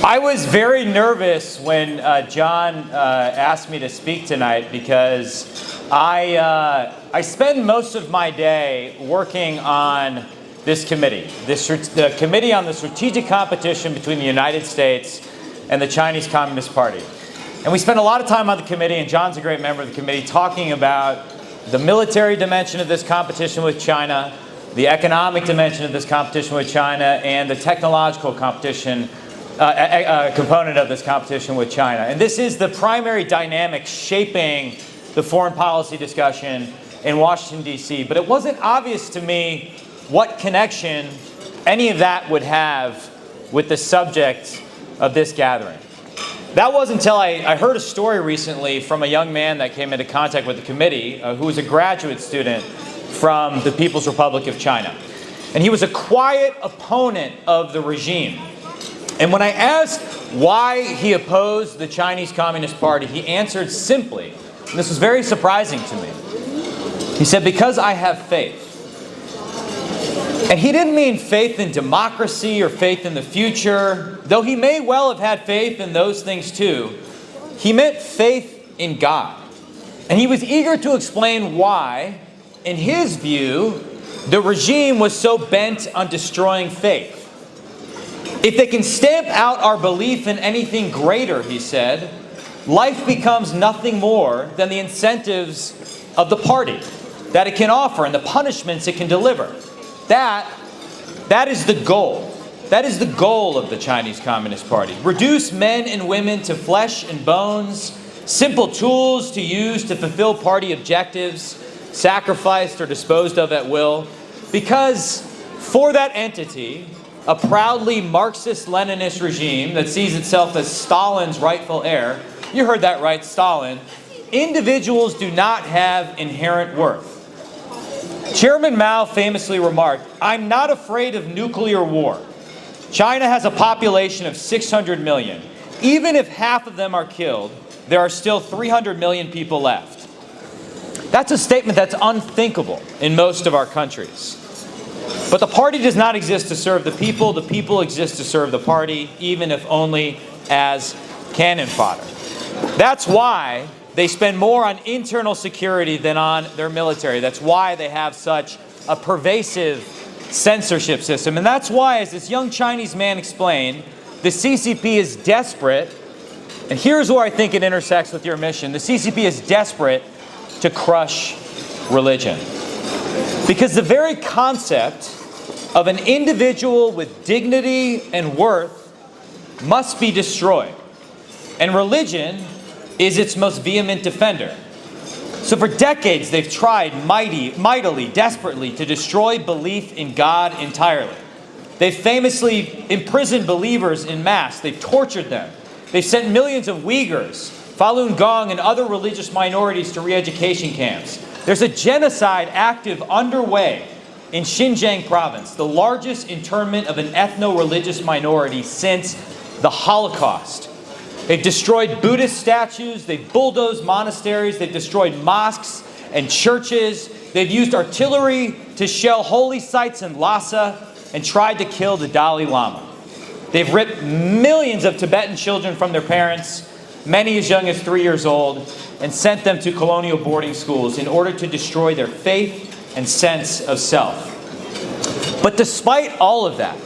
I was very nervous when John asked me to speak tonight because I spend most of my day working on this committee, the Committee on the Strategic Competition between the United States and the Chinese Communist Party. And we spend a lot of time on the committee, and John's a great member of the committee, talking about the military dimension of this competition with China, the economic dimension of this competition with China, and the technological competition component of this competition with China. And this is the primary dynamic shaping the foreign policy discussion in Washington, D.C. But it wasn't obvious to me what connection any of that would have with the subject of this gathering. That wasn't until I heard a story recently from a young man that came into contact with the committee who was a graduate student from the People's Republic of China. And he was a quiet opponent of the regime. And when I asked why he opposed the Chinese Communist Party, he answered simply, and this was very surprising to me. He said, "Because I have faith." And he didn't mean faith in democracy or faith in the future, though he may well have had faith in those things too. He meant faith in God. And he was eager to explain why, in his view, the regime was so bent on destroying faith. If they can stamp out our belief in anything greater, he said, life becomes nothing more than the incentives of the party that it can offer and the punishments it can deliver. That is the goal. That is the goal of the Chinese Communist Party. Reduce men and women to flesh and bones, simple tools to use to fulfill party objectives, sacrificed or disposed of at will. Because for that entity, a proudly Marxist-Leninist regime that sees itself as Stalin's rightful heir, you heard that right, Stalin, individuals do not have inherent worth. Chairman Mao famously remarked, "I'm not afraid of nuclear war. China has a population of 600 million. Even if half of them are killed, there are still 300 million people left." That's a statement that's unthinkable in most of our countries. But the party does not exist to serve the people exist to serve the party, even if only as cannon fodder. That's why they spend more on internal security than on their military. That's why they have such a pervasive censorship system. And that's why, as this young Chinese man explained, the CCP is desperate, and here's where I think it intersects with your mission. The CCP is desperate to crush religion. Because the very concept of an individual with dignity and worth must be destroyed. And religion is its most vehement defender. So for decades, they've tried mightily, desperately to destroy belief in God entirely. They've famously imprisoned believers in mass. They've tortured them. They've sent millions of Uyghurs, Falun Gong, and other religious minorities to re-education camps. There's a genocide active underway in Xinjiang province, the largest internment of an ethno-religious minority since the Holocaust. They've destroyed Buddhist statues, they've bulldozed monasteries, they've destroyed mosques and churches, they've used artillery to shell holy sites in Lhasa and tried to kill the Dalai Lama. They've ripped millions of Tibetan children from their parents, many as young as 3 years old, and sent them to colonial boarding schools in order to destroy their faith and sense of self. But despite all of that,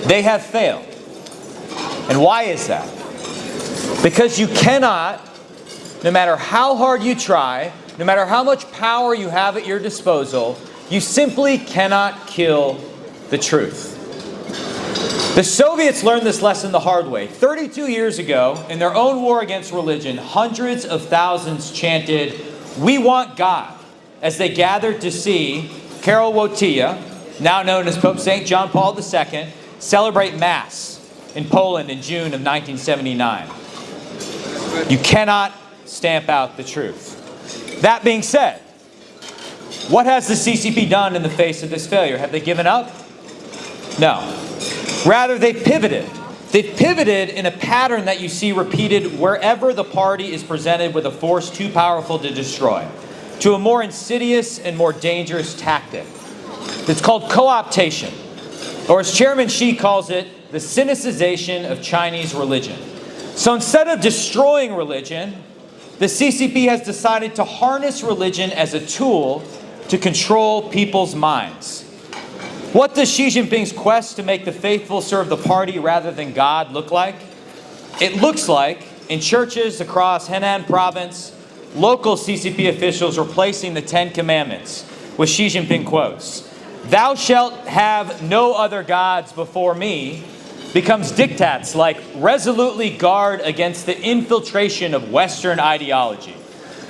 they have failed. And why is that? Because you cannot, no matter how hard you try, no matter how much power you have at your disposal, you simply cannot kill the truth. The Soviets learned this lesson the hard way. 32 years ago, in their own war against religion, hundreds of thousands chanted, "We want God," as they gathered to see Karol Wojtyla, now known as Pope St. John Paul II, celebrate Mass in Poland in June of 1979. You cannot stamp out the truth. That being said, what has the CCP done in the face of this failure? Have they given up? No. Rather, they've pivoted. They've pivoted in a pattern that you see repeated wherever the party is presented with a force too powerful to destroy, to a more insidious and more dangerous tactic. It's called cooptation. or as Chairman Xi calls it, the sinicization of Chinese religion. So instead of destroying religion, the CCP has decided to harness religion as a tool to control people's minds. What does Xi Jinping's quest to make the faithful serve the party rather than God look like? It looks like, in churches across Henan province, local CCP officials are placing the 10 Commandments, with Xi Jinping quotes. "Thou shalt have no other gods before me," becomes diktats like resolutely guard against the infiltration of Western ideology.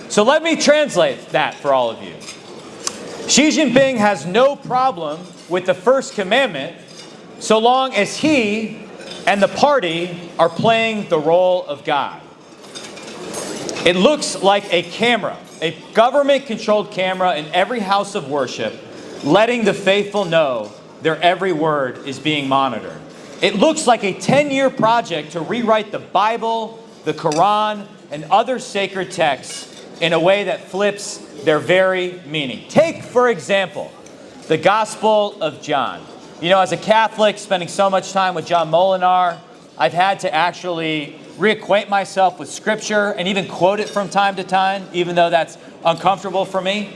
So let me translate that for all of you. Xi Jinping has no problem with the first commandment so long as he and the party are playing the role of God. It looks like a camera, a government-controlled camera in every house of worship, letting the faithful know their every word is being monitored. It looks like a 10-year project to rewrite the Bible, the Quran, and other sacred texts in a way that flips their very meaning. Take, for example, the Gospel of John. You know, as a Catholic, spending so much time with John Molinar, I've had to actually reacquaint myself with Scripture and even quote it from time to time, even though that's uncomfortable for me.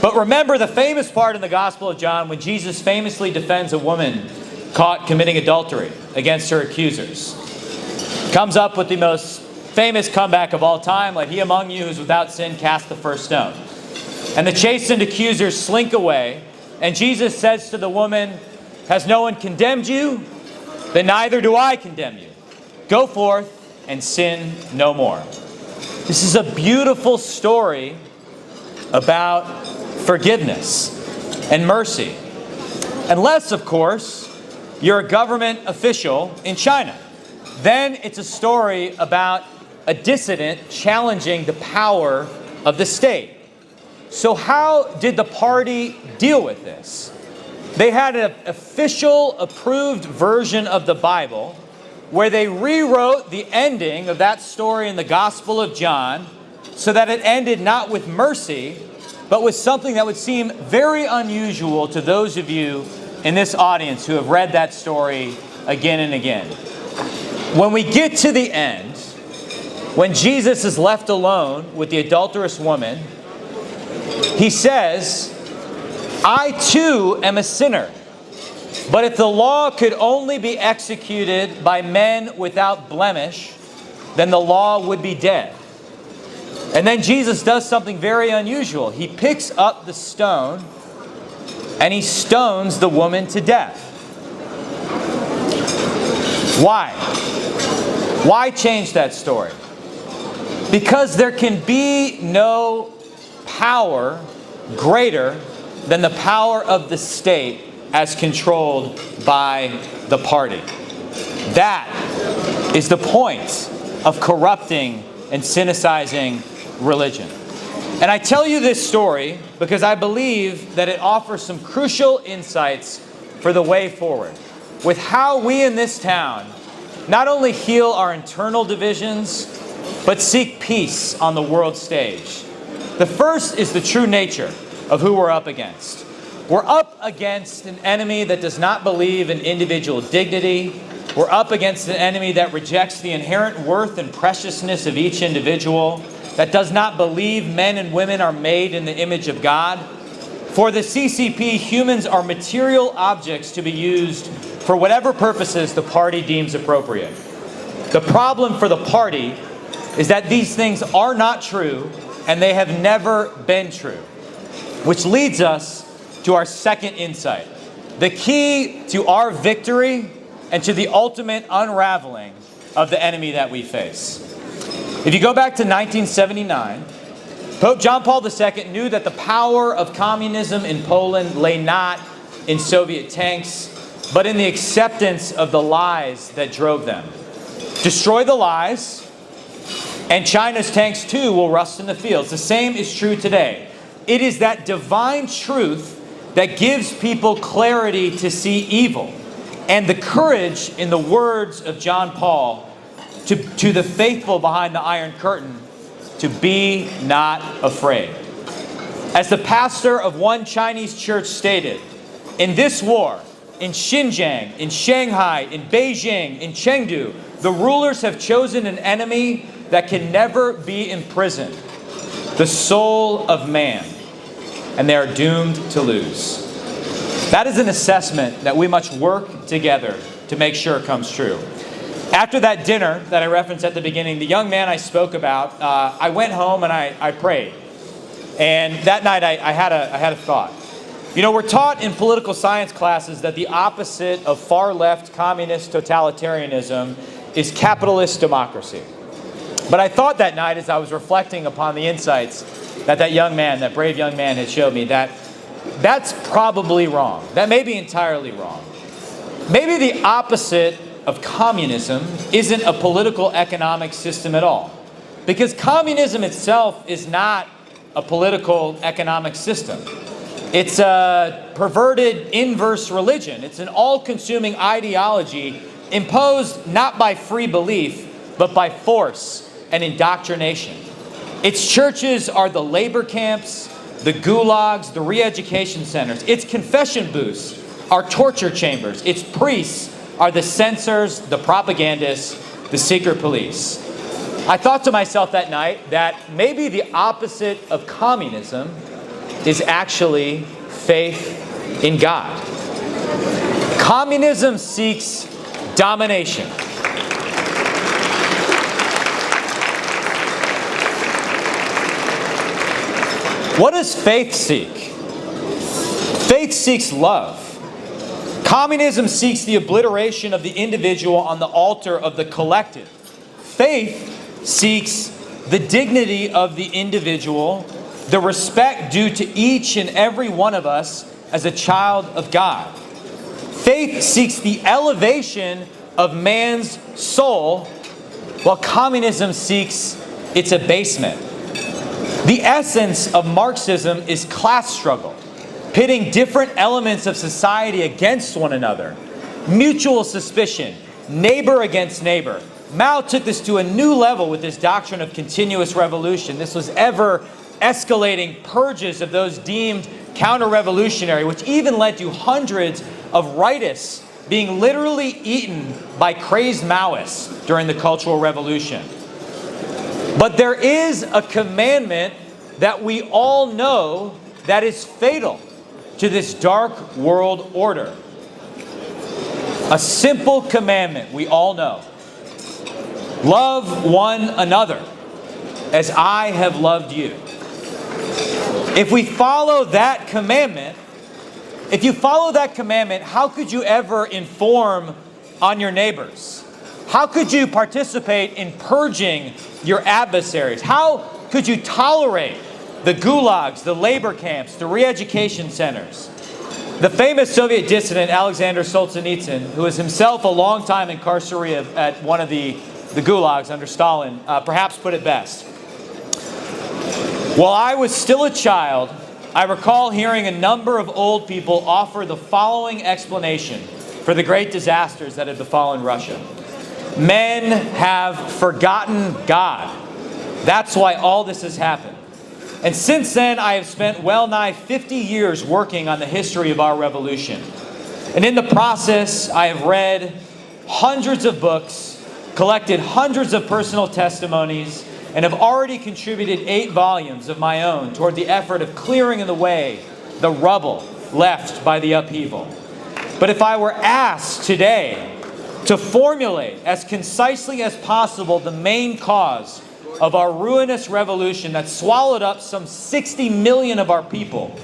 But remember the famous part in the Gospel of John when Jesus famously defends a woman caught committing adultery against her accusers. Comes up with the most famous comeback of all time, "Let he among you who is without sin cast the first stone." And the chastened accusers slink away, and Jesus says to the woman, "Has no one condemned you? Then neither do I condemn you. Go forth and sin no more." This is a beautiful story about forgiveness and mercy. Unless, of course, you're a government official in China. Then it's a story about a dissident challenging the power of the state. So how did the party deal with this? They had an official approved version of the Bible where they rewrote the ending of that story in the Gospel of John so that it ended not with mercy, but with something that would seem very unusual to those of you in this audience who have read that story again and again. When we get to the end, when Jesus is left alone with the adulterous woman, he says, "I too am a sinner. But if the law could only be executed by men without blemish, then the law would be dead." And then Jesus does something very unusual. He picks up the stone and he stones the woman to death. Why? Why change that story? Because there can be no power greater than the power of the state as controlled by the party. That is the point of corrupting and sinicizing religion. And I tell you this story because I believe that it offers some crucial insights for the way forward with how we in this town not only heal our internal divisions, but seek peace on the world stage. The first is the true nature of who we're up against. We're up against an enemy that does not believe in individual dignity. We're up against an enemy that rejects the inherent worth and preciousness of each individual, that does not believe men and women are made in the image of God. For the CCP, humans are material objects to be used for whatever purposes the party deems appropriate. The problem for the party is that these things are not true, and they have never been true. Which leads us to our second insight. The key to our victory and to the ultimate unraveling of the enemy that we face. If you go back to 1979, Pope John Paul II knew that the power of communism in Poland lay not in Soviet tanks, but in the acceptance of the lies that drove them. Destroy the lies, and China's tanks too will rust in the fields. The same is true today. It is that divine truth that gives people clarity to see evil, and the courage in the words of John Paul to the faithful behind the Iron Curtain to be not afraid. As the pastor of one Chinese church stated, in this war, in Xinjiang, in Shanghai, in Beijing, in Chengdu, the rulers have chosen an enemy that can never be imprisoned, the soul of man, and they are doomed to lose. That is an assessment that we must work together to make sure comes true. After that dinner that I referenced at the beginning, the young man I spoke about, I went home and I prayed. And that night I had a thought. You know, we're taught in political science classes that the opposite of far-left communist totalitarianism is capitalist democracy. But I thought that night, as I was reflecting upon the insights that young man, that brave young man, had showed me, that that's probably wrong. That may be entirely wrong. Maybe the opposite of communism isn't a political economic system at all. Because communism itself is not a political economic system. It's a perverted inverse religion. It's an all-consuming ideology imposed not by free belief, but by force and indoctrination. Its churches are the labor camps, the gulags, the re-education centers. Its confession booths are torture chambers. Its priests are the censors, the propagandists, the secret police. I thought to myself that night that maybe the opposite of communism is actually faith in God. Communism seeks domination. What does faith seek? Faith seeks love. Communism seeks the obliteration of the individual on the altar of the collective. Faith seeks the dignity of the individual, the respect due to each and every one of us as a child of God. Faith seeks the elevation of man's soul, while communism seeks its abasement. The essence of Marxism is class struggle, pitting different elements of society against one another. Mutual suspicion, neighbor against neighbor. Mao took this to a new level with his doctrine of continuous revolution. This was ever escalating purges of those deemed counter-revolutionary, which even led to hundreds of rightists being literally eaten by crazed Maoists during the Cultural Revolution. But there is a commandment that we all know that is fatal to this dark world order. A simple commandment we all know. Love one another as I have loved you. If we follow that commandment, how could you ever inform on your neighbors? How could you participate in purging your adversaries? How could you tolerate the gulags, the labor camps, the re-education centers? The famous Soviet dissident Alexander Solzhenitsyn, who was himself a long time incarcerated at one of the gulags under Stalin, perhaps put it best. While I was still a child, I recall hearing a number of old people offer the following explanation for the great disasters that had befallen Russia. Men have forgotten God. That's why all this has happened. And since then, I have spent well nigh 50 years working on the history of our revolution. And in the process, I have read hundreds of books, collected hundreds of personal testimonies, and have already contributed 8 volumes of my own toward the effort of clearing the way the rubble left by the upheaval. But if I were asked today to formulate as concisely as possible the main cause of our ruinous revolution that swallowed up some 60 million of our people,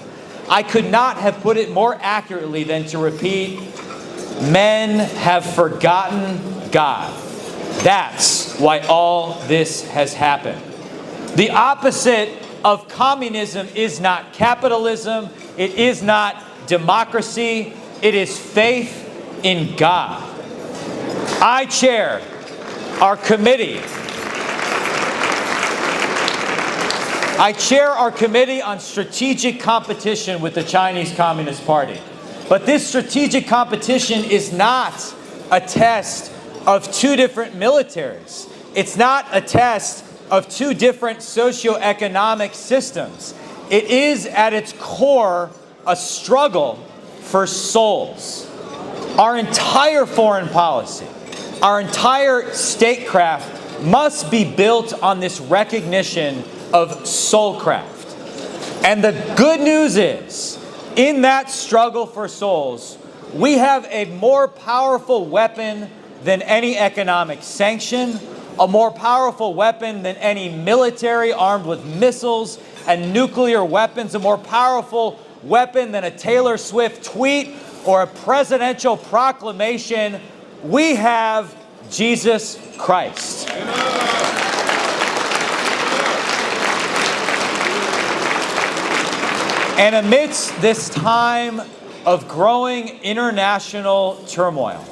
I could not have put it more accurately than to repeat, men have forgotten God. That's why all this has happened. The opposite of communism is not capitalism, it is not democracy, it is faith in God. I chair our committee. On strategic competition with the Chinese Communist Party. But this strategic competition is not a test of 2 different militaries. It's not a test of 2 different socio-economic systems. It is at its core a struggle for souls. Our entire foreign policy, our entire statecraft must be built on this recognition of soulcraft. And the good news is, in that struggle for souls, we have a more powerful weapon than any economic sanction, a more powerful weapon than any military armed with missiles and nuclear weapons, a more powerful weapon than a Taylor Swift tweet or a presidential proclamation. We have Jesus Christ. And amidst this time of growing international turmoil,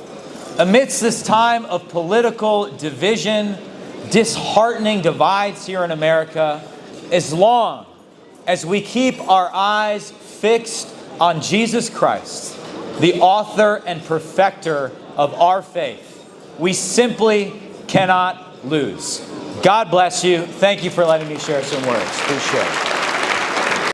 amidst this time of political division, disheartening divides here in America, as long as we keep our eyes fixed on Jesus Christ, the author and perfecter of our faith, we simply cannot lose. God bless you. Thank you for letting me share some words. Appreciate it.